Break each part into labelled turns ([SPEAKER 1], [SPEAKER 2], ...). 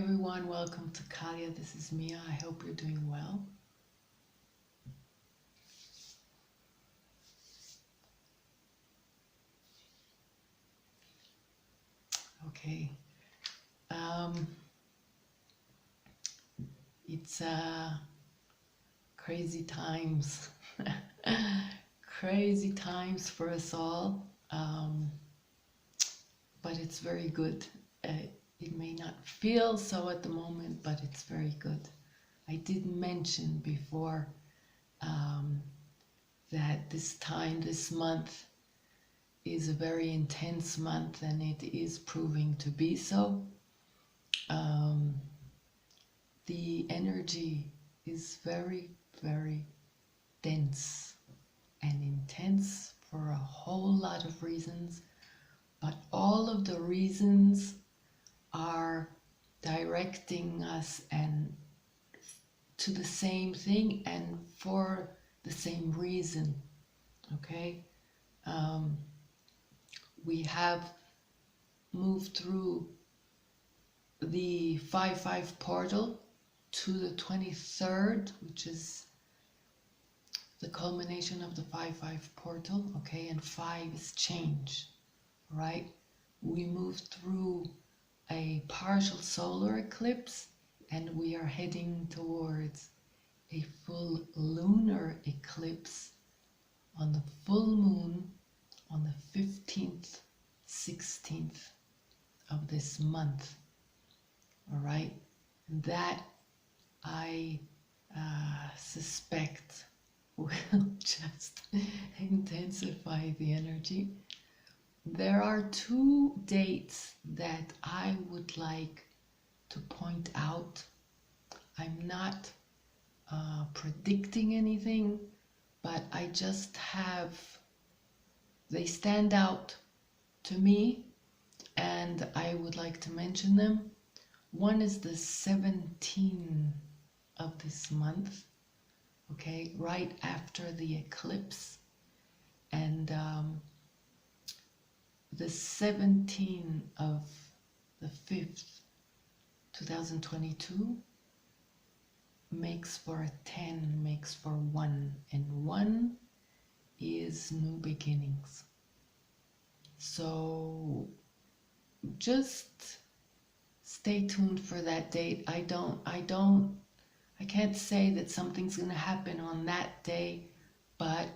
[SPEAKER 1] everyone, welcome to Kalia. This is Mia. I hope you're doing well. Okay. It's crazy times. Crazy times for us all. But it's very good. It may not feel so at the moment, but it's very good. I did mention before that this month is a very intense month, and it is proving to be so. The energy is very, very dense and intense for a whole lot of reasons, but all of the reasons are directing us and to the same thing and for the same reason. Okay, we have moved through the 5-5 portal to the 23rd, which is the culmination of the 5-5 portal. Okay, and 5 is change, right? We moved through a partial solar eclipse, and we are heading towards a full lunar eclipse on the full moon on the 15th, 16th of this month. All right, that I suspect will just intensify the energy. There are two dates that I would like to point out. I'm not predicting anything, but I just they stand out to me, and I would like to mention them. One is the 17th of this month, okay, right after the eclipse, and the 17th of the 5th, 2022 makes for a 10, makes for 1, and 1 is new beginnings. So just stay tuned for that date. I can't say that something's going to happen on that day, but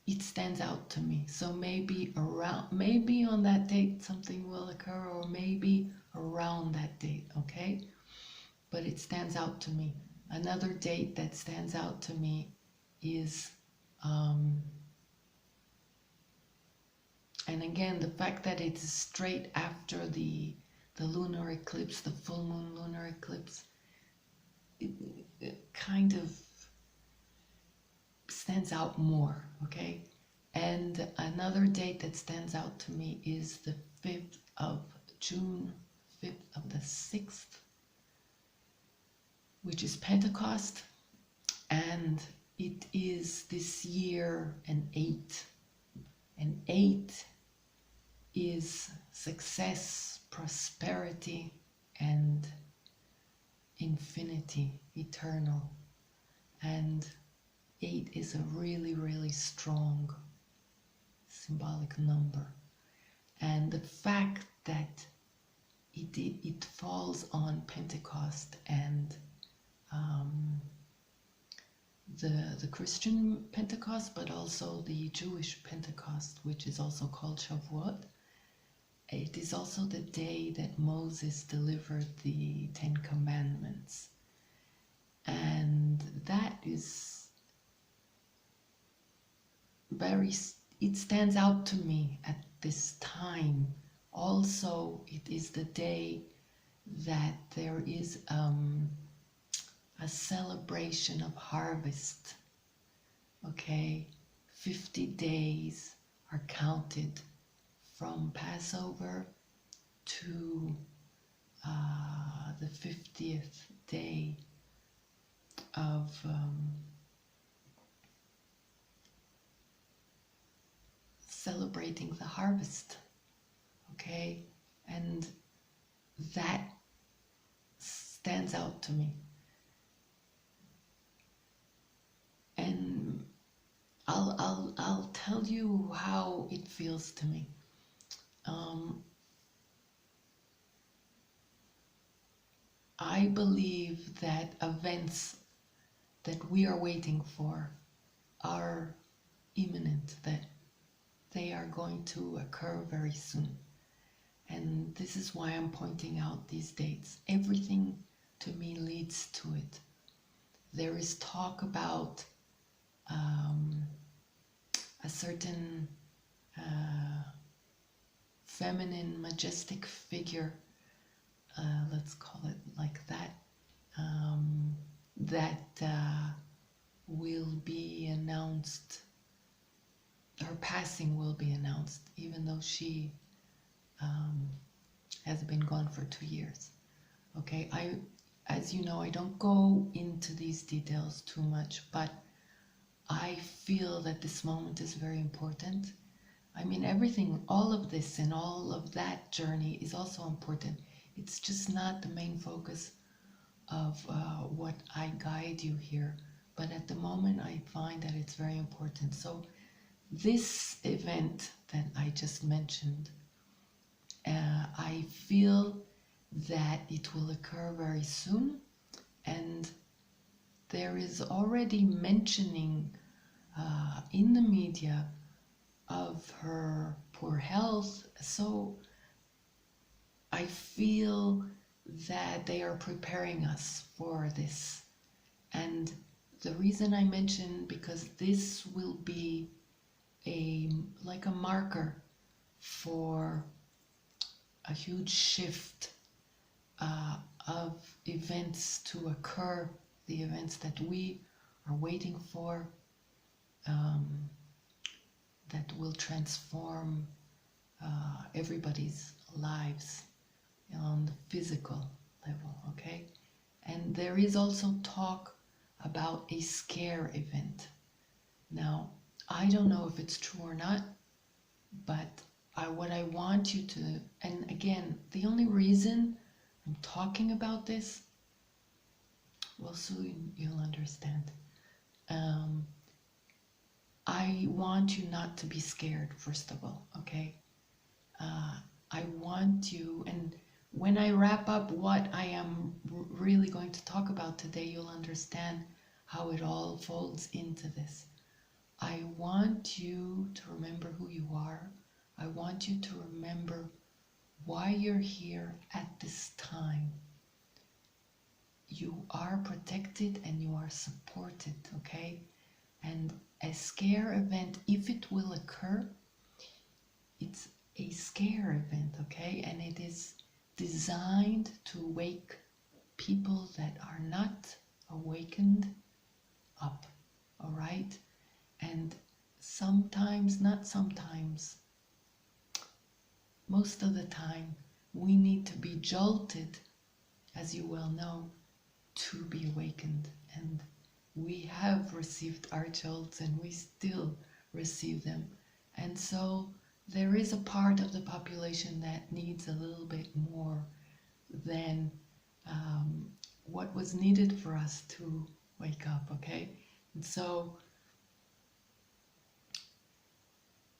[SPEAKER 1] it stands out to me. So maybe on that date something will occur, or maybe around that date, okay? But it stands out to me. Another date that stands out to me is, and again, the fact that it is straight after the lunar eclipse, the full moon lunar eclipse, it kind of stands out more, okay? And another date that stands out to me is the 5th of June, 5th of the 6th, which is Pentecost, and it is this year an 8. And 8 is success, prosperity, and infinity, eternal. And 8 is a really, really strong symbolic number. And the fact that it falls on Pentecost and the Christian Pentecost, but also the Jewish Pentecost, which is also called Shavuot. It is also the day that Moses delivered the 10 Commandments. And that is it stands out to me at this time. Also, it is the day that there is a celebration of harvest. Okay, 50 days are counted from Passover to the 50th day of celebrating the harvest. Okay, and that stands out to me. And I'll tell you how it feels to me. I believe that events that we are waiting for are imminent, that they are going to occur very soon. And this is why I'm pointing out these dates. Everything to me leads to it. There is talk about a certain feminine, majestic figure, let's call it like that, that will be announced, her passing will be announced, even though she has been gone for 2 years. Okay, as you know, I don't go into these details too much, but I feel that this moment is very important. I mean, everything, all of this and all of that journey is also important. It's just not the main focus of what I guide you here. But at the moment, I find that it's very important. So this event that I just mentioned, I feel that it will occur very soon. And there is already mentioning in the media of her poor health. So I feel that they are preparing us for this. And the reason I mention, because this will be like a marker for a huge shift of events to occur, the events that we are waiting for, that will transform everybody's lives on the physical level, okay? And there is also talk about a scare event. Now, I don't know if it's true or not, but what I want you to, and again, the only reason I'm talking about this, well, soon you'll understand. I want you not to be scared, first of all, okay? I want you, and when I wrap up what I am really going to talk about today, you'll understand how it all folds into this. I want you to remember who you are. I want you to remember why you're here at this time. You are protected and you are supported, okay? And a scare event, if it will occur, it's a scare event, okay? And it is designed to wake people that are not awakened up, all right? And sometimes, not sometimes, most of the time, we need to be jolted, as you well know, to be awakened. And we have received our jolts and we still receive them. And so there is a part of the population that needs a little bit more than what was needed for us to wake up, okay? And so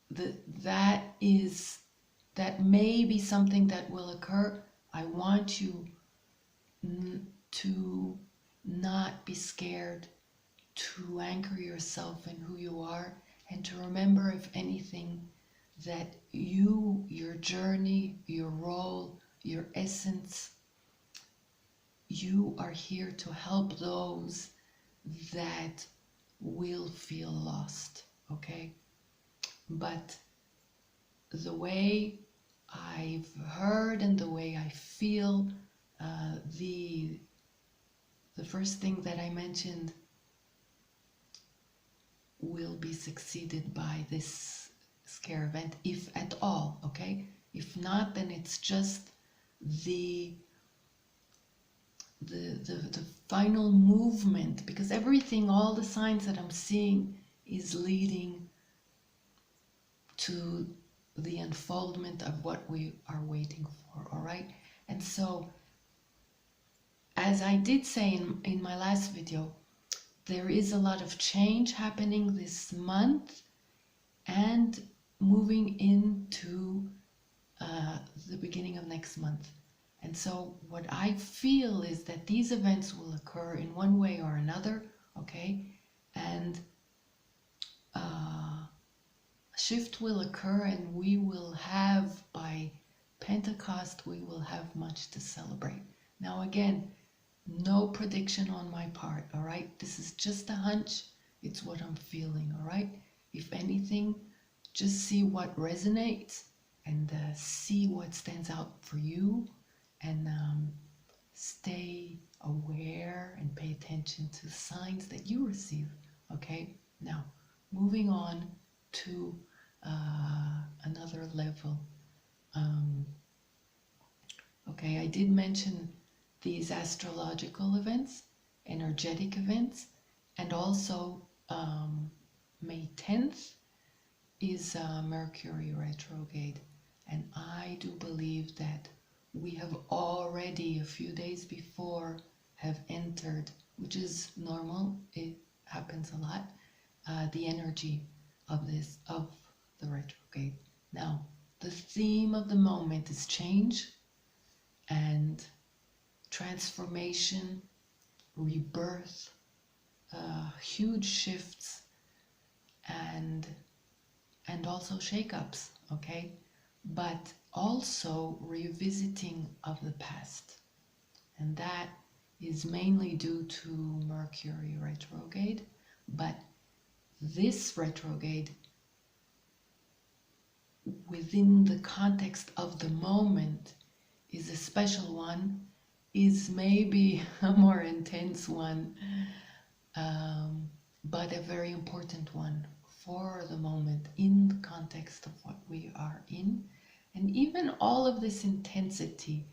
[SPEAKER 1] that may be something that will occur. I want you to not be scared, to anchor yourself in who you are, and to remember, if anything, that you, your journey, your role, your essence, you are here to help those that will feel lost, okay? But the way I've heard and the way I feel, the first thing that I mentioned will be succeeded by this scare event, if at all, okay? If not, then it's just the final movement, because everything, all the signs that I'm seeing is leading to the unfoldment of what we are waiting for, all right? And so as I did say in my last video, there is a lot of change happening this month and moving into the beginning of next month. And so what I feel is that these events will occur in one way or another, okay? And a shift will occur, and we will have, by Pentecost, we will have much to celebrate. Now again, no prediction on my part, all right? This is just a hunch. It's what I'm feeling, all right? If anything, just see what resonates and see what stands out for you, and stay aware and pay attention to signs that you receive, okay? Now, moving on to another level. Okay, I did mention these astrological events, energetic events, and also May 10th is Mercury retrograde. And I do believe that we have already, a few days before, have entered, which is normal, it happens a lot, the energy of the retrograde. Now, the theme of the moment is change and transformation, rebirth, huge shifts, and also shakeups, okay? But also revisiting of the past. And that is mainly due to Mercury retrograde. But this retrograde, within the context of the moment, is a special one, is maybe a more intense one, but a very important one for the moment in the context of what we are in. And even all of this intensity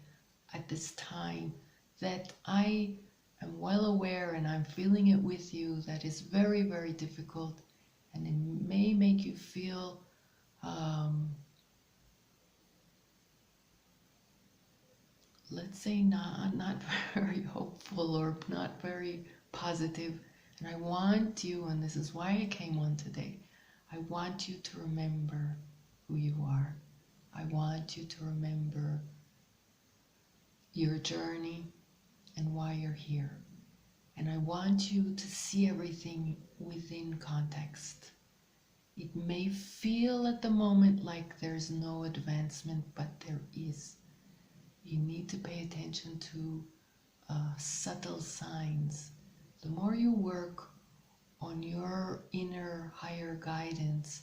[SPEAKER 1] at this time that I am well aware, and I'm feeling it with you, that is very, very difficult, and it may make you feel let's say not very hopeful or not very positive. And I want you, and this is why I came on today, I want you to remember who you are. I want you to remember your journey and why you're here. And I want you to see everything within context. It may feel at the moment like there's no advancement, but there is. You need to pay attention to subtle signs. The more you work on your inner higher guidance,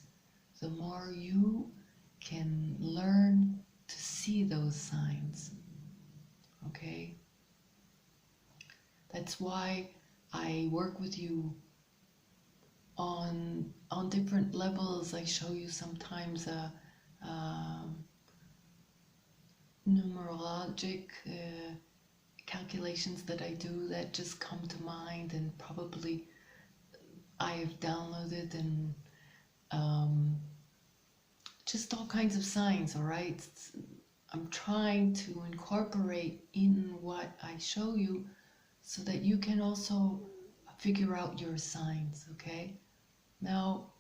[SPEAKER 1] the more you can learn to see those signs. Okay? That's why I work with you on different levels. I show you sometimes numerologic calculations that I do that just come to mind, and probably I've downloaded, and just all kinds of signs, all right? I'm trying to incorporate in what I show you so that you can also figure out your signs, okay? Now,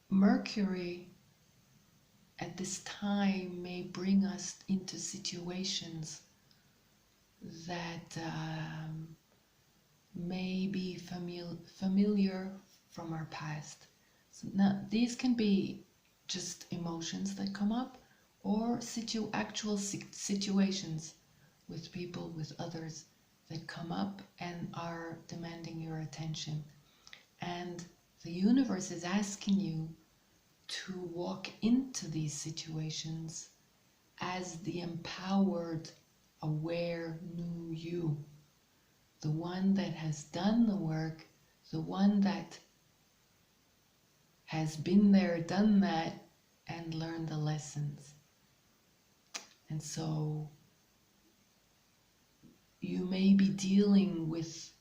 [SPEAKER 1] Mercury at this time may bring us into situations that may be familiar from our past. So now, these can be just emotions that come up, or actual situations with people, with others, that come up and are demanding your attention. And the universe is asking you to walk into these situations as the empowered, aware new you. The one that has done the work, the one that has been there, done that, and learned the lessons. And so you may be dealing with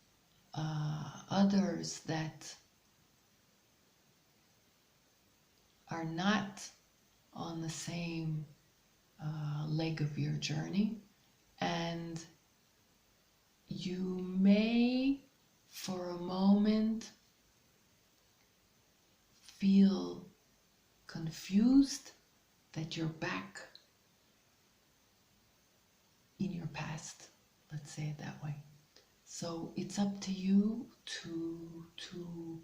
[SPEAKER 1] others that are not on the same leg of your journey, And you may, for a moment, feel confused that you're back in your past. Let's say it that way. So it's up to you to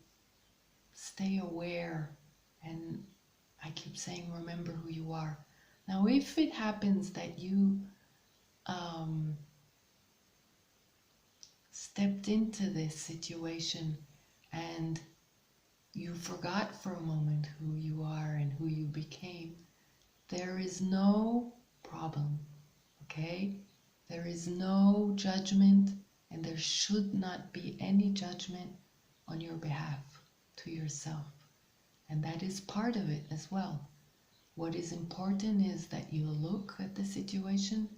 [SPEAKER 1] stay aware, and I keep saying remember who you are. Now if it happens that you stepped into this situation and you forgot for a moment who you are and who you became, there is no problem, okay? There is no judgment, and there should not be any judgment on your behalf to yourself. And that is part of it as well. What is important is that you look at the situation,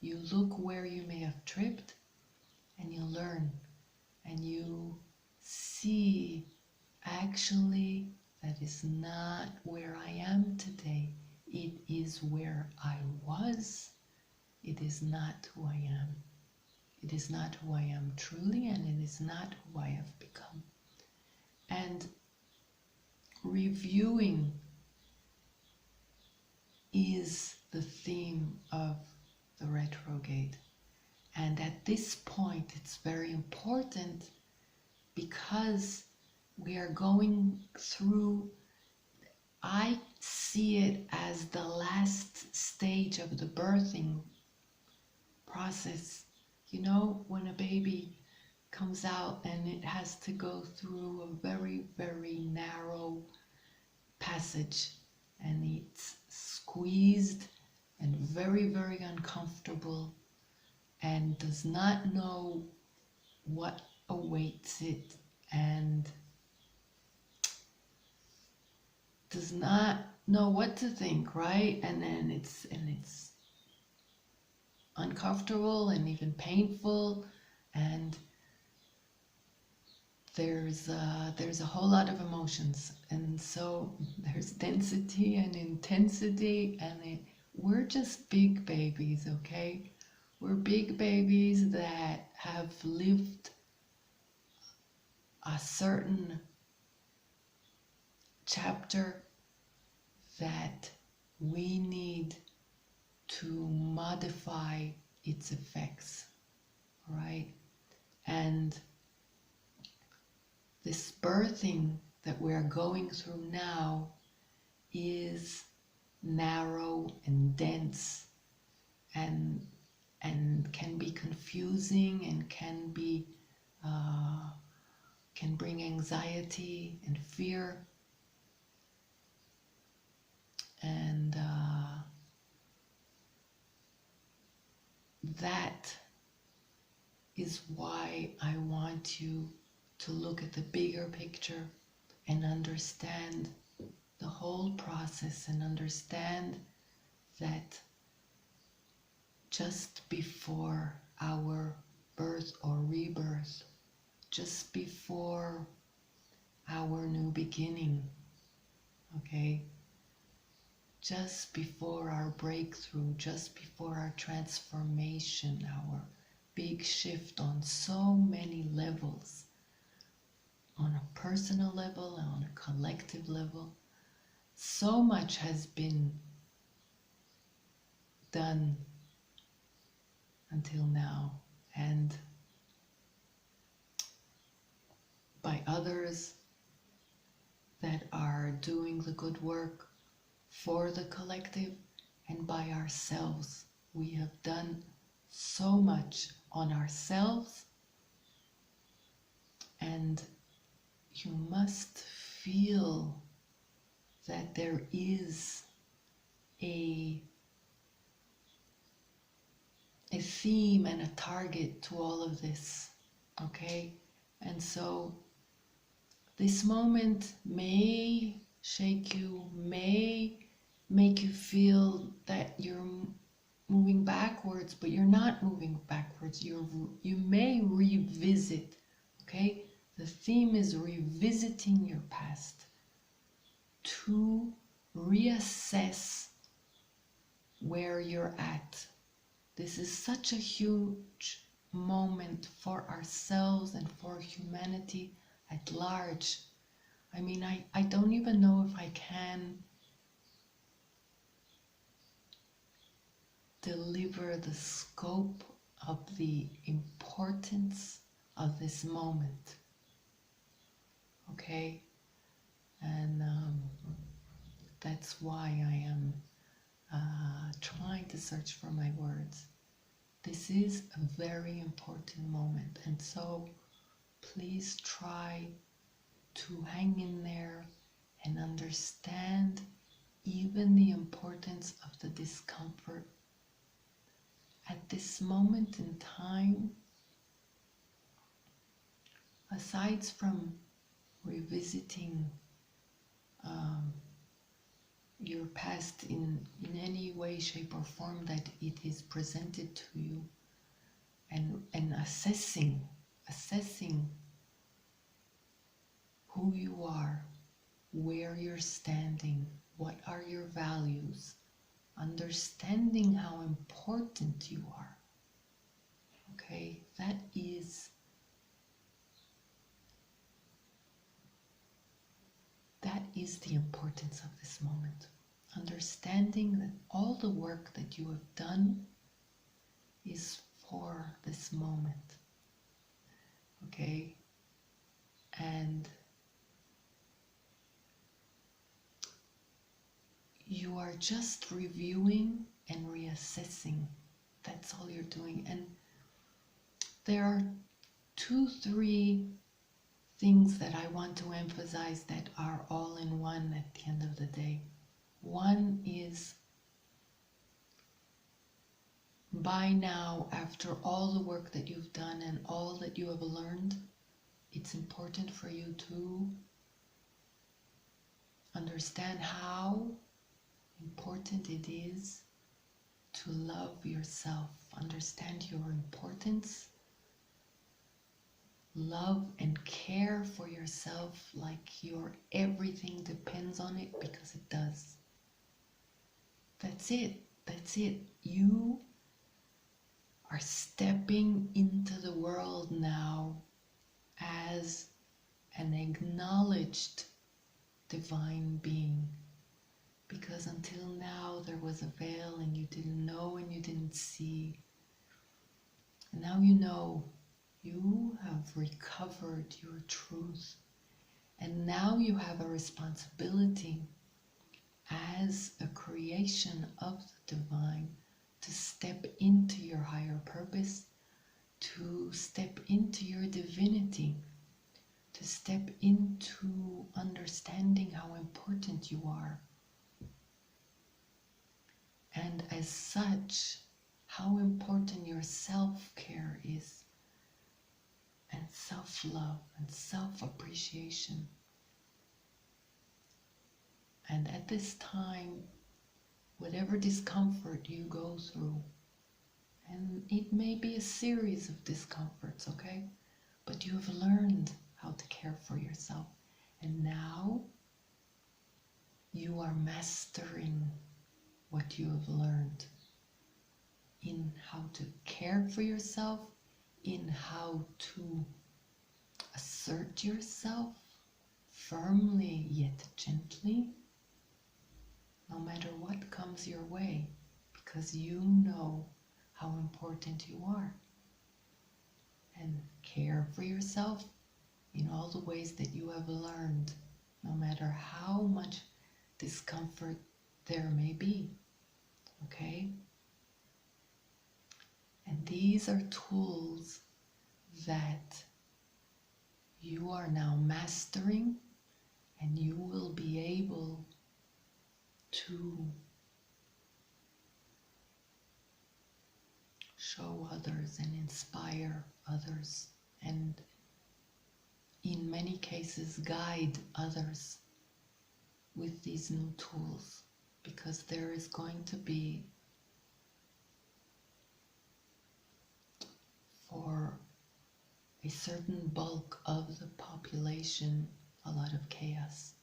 [SPEAKER 1] you look where you may have tripped, and you learn, and you see, actually, that is not where I am today. It is where I was. It is not who I am. It is not who I am truly, and it is not who I have become. And reviewing is the theme of the retrograde. And at this point, it's very important because we are going through, I see it as the last stage of the birthing process. You know, when a baby comes out and it has to go through a very, very narrow passage, and it's squeezed and very, very uncomfortable, and does not know what awaits it, and does not know what to think, right? And then it's uncomfortable and even painful, and there's a whole lot of emotions, and so there's density and intensity, and we're just big babies, okay? We're big babies that have lived a certain chapter that we need to modify its effects, right? And this birthing that we're going through now is narrow and dense, and can be confusing, and can bring anxiety and fear, and that is why I want you to look at the bigger picture and understand the whole process, and understand that just before our birth or rebirth, just before our new beginning, okay? Just before our breakthrough, just before our transformation, our big shift on so many levels, on a personal level, on a collective level, so much has been done until now, and by others that are doing the good work for the collective, and by ourselves. We have done so much on ourselves, and you must feel that there is a theme and a target to all of this, okay? And so this moment may shake you, may make you feel that you're moving backwards, but you're not moving backwards. You may revisit, okay? The theme is revisiting your past to reassess where you're at, This is such a huge moment for ourselves and for humanity at large. I mean, I don't even know if I can deliver the scope of the importance of this moment. Okay? And that's why I am trying to search for my words. This is a very important moment, and so please try to hang in there and understand even the importance of the discomfort. At this moment in time, aside from revisiting your past in any way, shape, or form that it is presented to you, and assessing who you are, where you're standing, what are your values, understanding how important you are. Okay, that is the importance of this moment. Understanding that all the work that you have done is for this moment. Okay? And you are just reviewing and reassessing. That's all you're doing. And there are 2-3 things that I want to emphasize that are all in one at the end of the day. One is, by now, after all the work that you've done and all that you have learned, it's important for you to understand how important it is to love yourself. Understand your importance. Love and care for yourself like your everything depends on it, because it does. That's it. That's it. You are stepping into the world now as an acknowledged divine being. Because until now there was a veil and you didn't know and you didn't see. And now you know. You have recovered your truth. And now you have a responsibility as a creation of the divine to step into your higher purpose, to step into your divinity, to step into understanding how important you are. And as such, how important your self-care is, and self-love and self-appreciation. And at this time, whatever discomfort you go through, and it may be a series of discomforts, okay? But you have learned how to care for yourself. And now you are mastering what you have learned in how to care for yourself, in how to assert yourself firmly yet gently, no matter what comes your way, because you know how important you are. And care for yourself in all the ways that you have learned, no matter how much discomfort there may be. Okay? And these are tools that you are now mastering, and you will be able to show others and inspire others, and in many cases guide others with these new tools, because there is going to be, for a certain bulk of the population, a lot of chaos.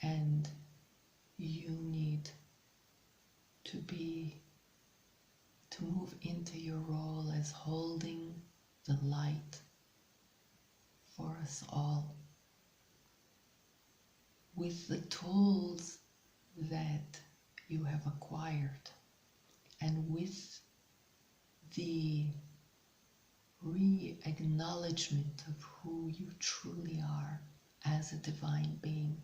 [SPEAKER 1] And you need to be to move into your role as holding the light for us all with the tools that you have acquired and with the re-acknowledgement of who you truly are as a divine being.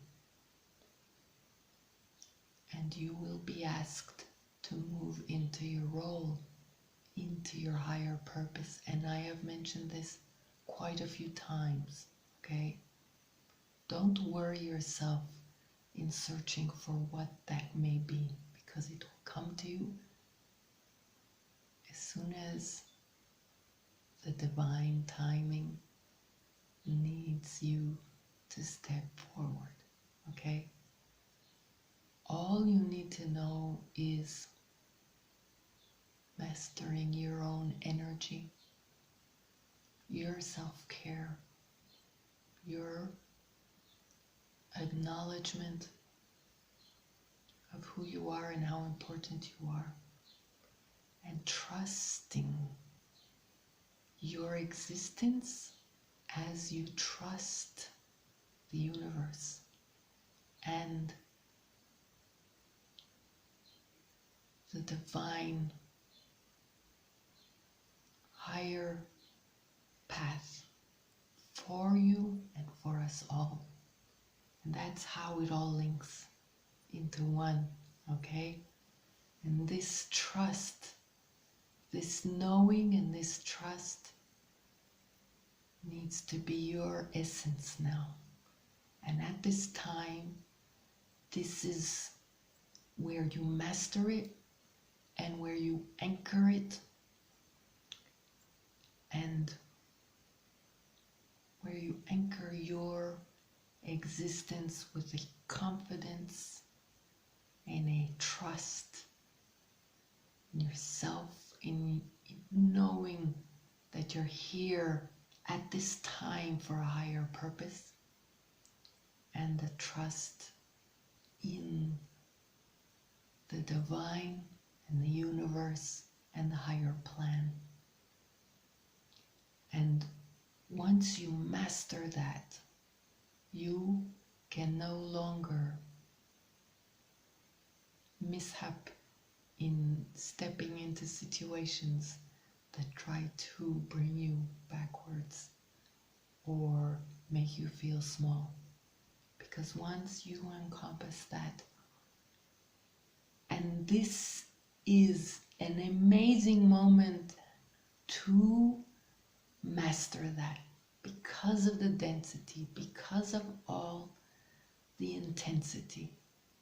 [SPEAKER 1] And you will be asked to move into your role, into your higher purpose. And I have mentioned this quite a few times, okay? Don't worry yourself in searching for what that may be, because it will come to you as soon as the divine timing needs you to step forward, okay? All you need to know is mastering your own energy, your self-care, your acknowledgement of who you are and how important you are, and trusting your existence as you trust the universe and the divine higher path for you and for us all. And that's how it all links into one, okay? And this trust, this knowing and this trust needs to be your essence now. And at this time, this is where you master it and where you anchor it and where you anchor your existence with a confidence and a trust in yourself, in knowing that you're here at this time for a higher purpose, and the trust in the divine and the universe and the higher plan. And once you master that, you can no longer mishap in stepping into situations that try to bring you backwards or make you feel small. Because once you encompass that, and this is an amazing moment to master that, because of the density, because of all the intensity,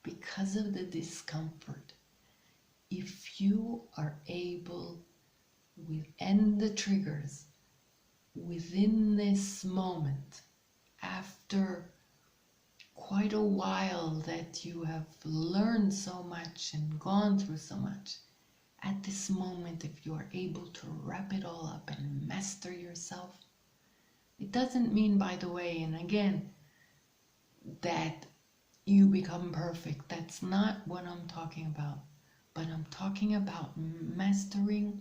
[SPEAKER 1] because of the discomfort. If you are able, and the triggers, within this moment, after quite a while that you have learned so much and gone through so much, at this moment, if you are able to wrap it all up and master yourself, it doesn't mean, by the way, and again, that you become perfect. That's not what I'm talking about. But I'm talking about mastering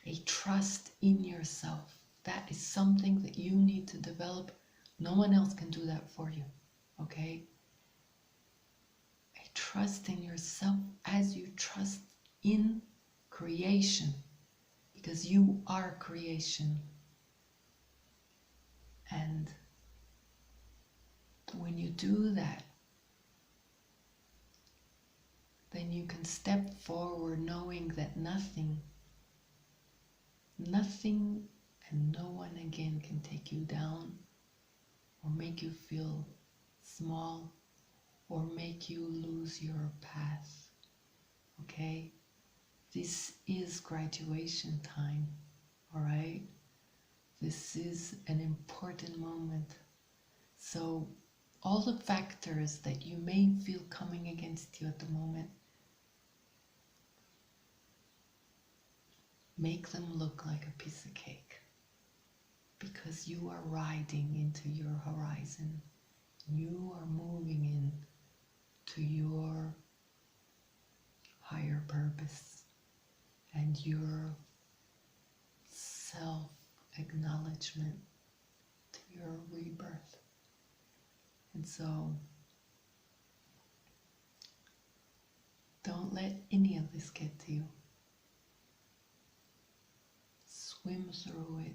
[SPEAKER 1] a trust in yourself. That is something that you need to develop. No one else can do that for you, okay? A trust in yourself as you trust in creation, because you are creation. And when you do that, then you can step forward knowing that nothing and no one again can take you down or make you feel small or make you lose your path, okay? This is graduation time, all right? This is an important moment. So all the factors that you may feel coming against you at the moment, make them look like a piece of cake, because you are riding into your horizon. You are moving in to your higher purpose. and your self-acknowledgement to your rebirth. And so don't let any of this get to you. Swim through it.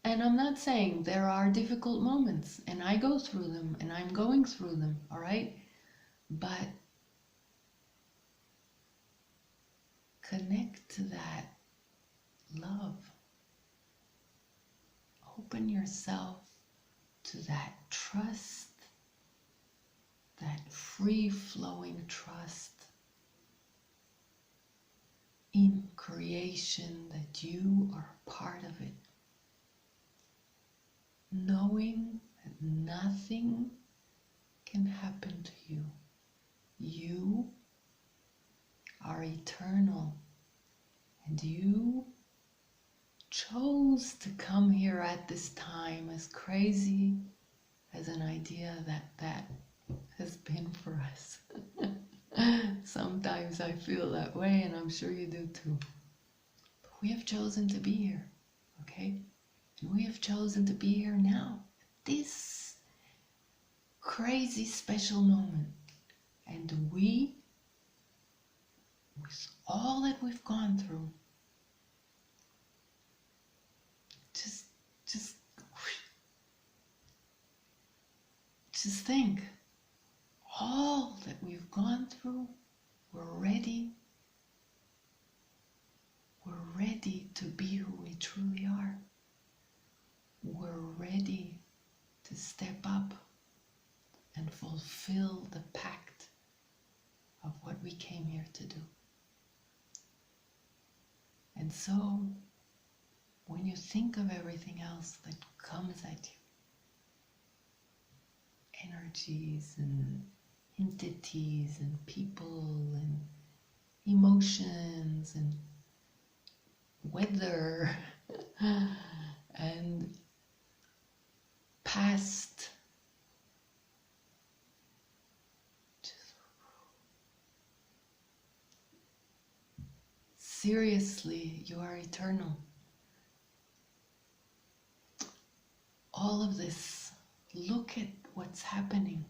[SPEAKER 1] And I'm not saying there are difficult moments, and I go through them, and I'm going through them, all right? But connect to that love. Open yourself to that trust, that free-flowing trust in creation, that you are part of it. Knowing that nothing can happen to you. You are eternal, and you chose to come here at this time, as crazy as an idea that has been for us. Sometimes I feel that way, and I'm sure you do too. But we have chosen to be here, okay? And we have chosen to be here now, this crazy special moment. And we, with all that we've gone through, just think, all that we've gone through, we're ready to be who we truly are. We're ready to step up and fulfill the pact of what we came here to do. And so, when you think of everything else that comes at you, energies and entities and people and emotions and weather and past, seriously, you are eternal. All of this, look at what's happening.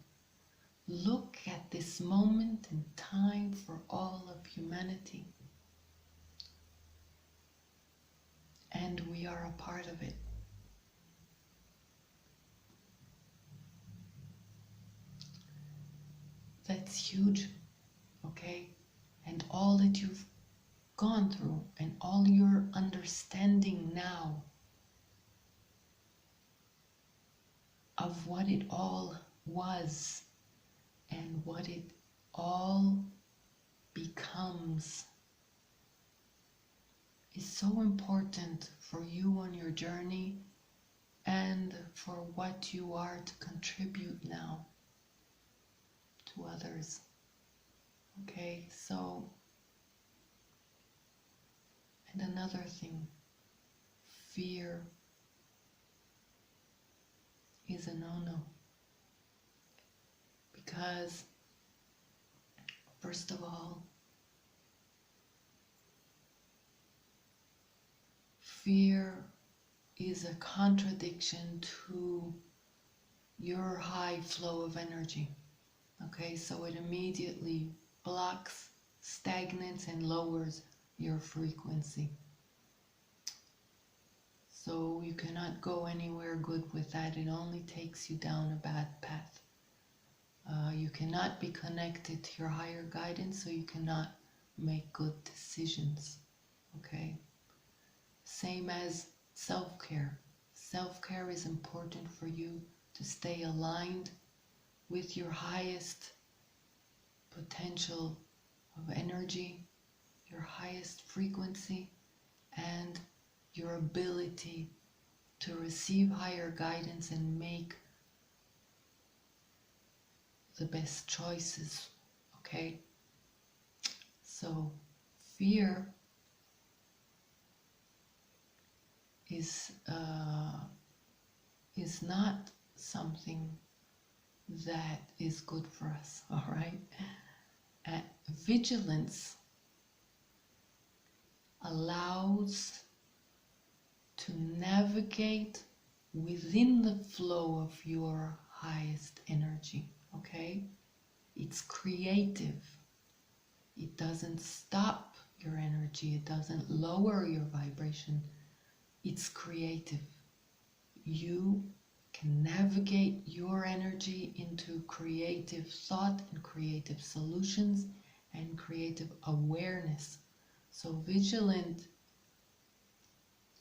[SPEAKER 1] Look at this moment in time for all of humanity. And we are a part of it. That's huge, okay? And all that you've gone through and all your understanding now of what it all was and what it all becomes is so important for you on your journey and for what you are to contribute now to others. Okay, so, and another thing, fear is a no-no. Because, first of all, fear is a contradiction to your high flow of energy. Okay, so it immediately blocks, stagnates, and lowers your frequency. So you cannot go anywhere good with that. It only takes you down a bad path. You cannot be connected to your higher guidance, so you cannot make good decisions. Okay? Same as self-care. Self-care is important for you to stay aligned with your highest potential of energy, your highest frequency, and your ability to receive higher guidance and make the best choices, okay? So fear is not something that is good for us, all right? Vigilance allows to navigate within the flow of your highest energy, okay? It's creative. It doesn't stop your energy. It doesn't lower your vibration. It's creative. You can navigate your energy into creative thought and creative solutions and creative awareness. So vigilant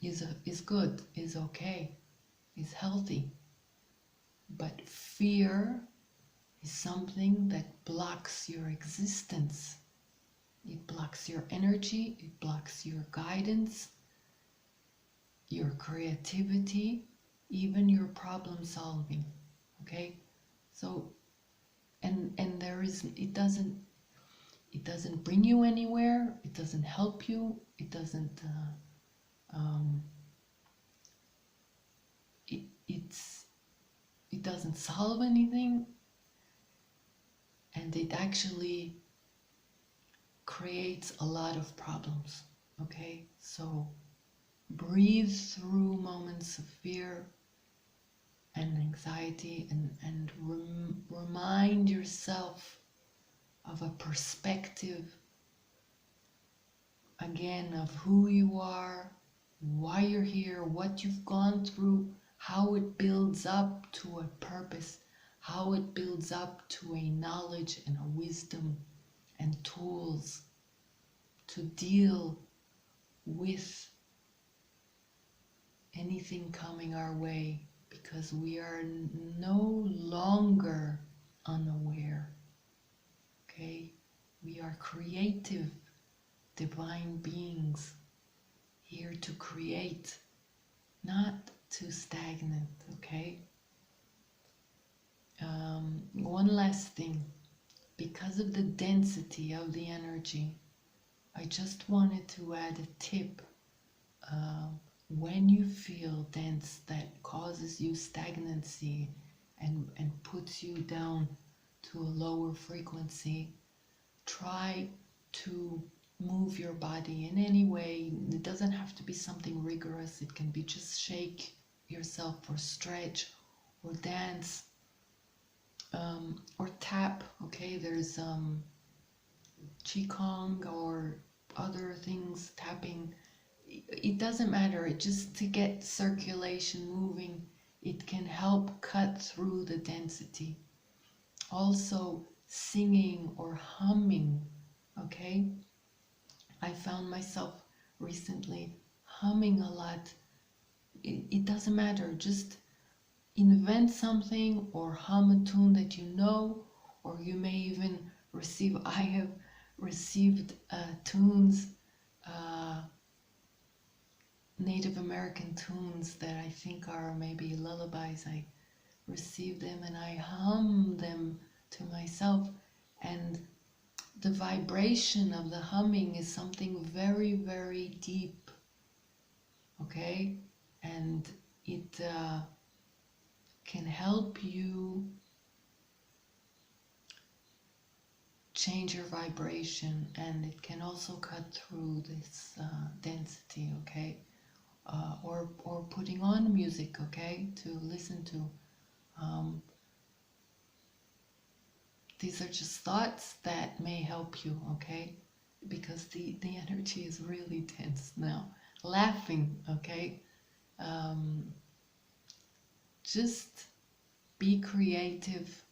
[SPEAKER 1] is good, is okay, is healthy. But fear is something that blocks your existence. It blocks your energy, it blocks your guidance, your creativity, even your problem solving. Okay? So and there is it doesn't bring you anywhere, it doesn't help you, it doesn't it doesn't solve anything, and it actually creates a lot of problems. Okay, so breathe through moments of fear and anxiety, and remind yourself of a perspective again of who you are, why you're here, what you've gone through, how it builds up to a purpose, how it builds up to a knowledge and a wisdom and tools to deal with anything coming our way, because we are no longer unaware. Okay? We are creative, divine beings here to create, not to stagnate. Okay? One last thing. Because of the density of the energy, I just wanted to add a tip. When you feel dense, that causes you stagnancy and puts you down to a lower frequency, try to move your body in any way. It doesn't have to be something rigorous. It can be just shake yourself or stretch or dance, or tap. Okay, there's Qigong or other things, tapping. It doesn't matter. It just to get circulation moving, it can help cut through the density. Also, singing or humming. Okay, I found myself recently humming a lot. It doesn't matter. Just invent something or hum a tune that you know, or you may even receive. I have received tunes, Native American tunes that I think are maybe lullabies. I receive them and I hum them to myself, and the vibration of the humming is something very, very deep. Okay, and it can help you change your vibration, and it can also cut through this density. Okay, or putting on music, okay, to listen to. These are just thoughts that may help you, okay, because the energy is really dense now. Laughing, okay, just be creative.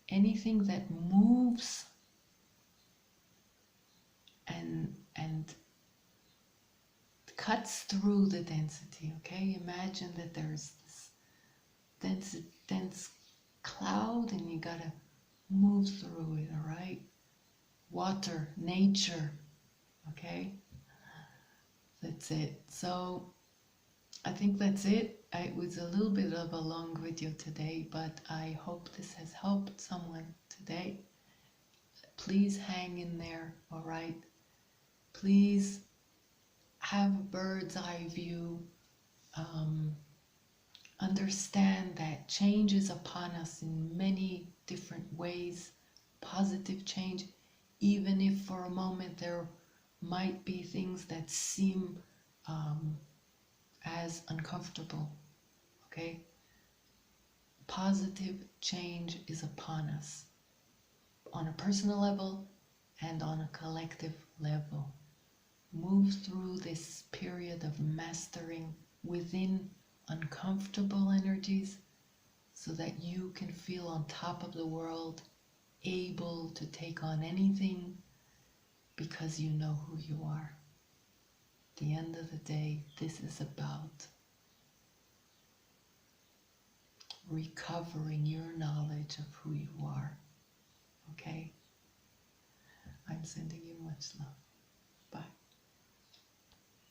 [SPEAKER 1] Anything that moves and cuts through the density. Okay, imagine that there's this dense cloud, and you gotta move through it. All right, water, nature. Okay, that's it. So I think that's it. It was a little bit of a long video today, but I hope this has helped someone today. Please hang in there, all right? Please have a bird's eye view. Understand that change is upon us in many different ways. Positive change, even if for a moment there might be things that seem as uncomfortable, okay? Positive change is upon us on a personal level and on a collective level. Move through this period of mastering within uncomfortable energies so that you can feel on top of the world, able to take on anything because you know who you are. At the end of the day, this is about recovering your knowledge of who you are. Okay? I'm sending you much love.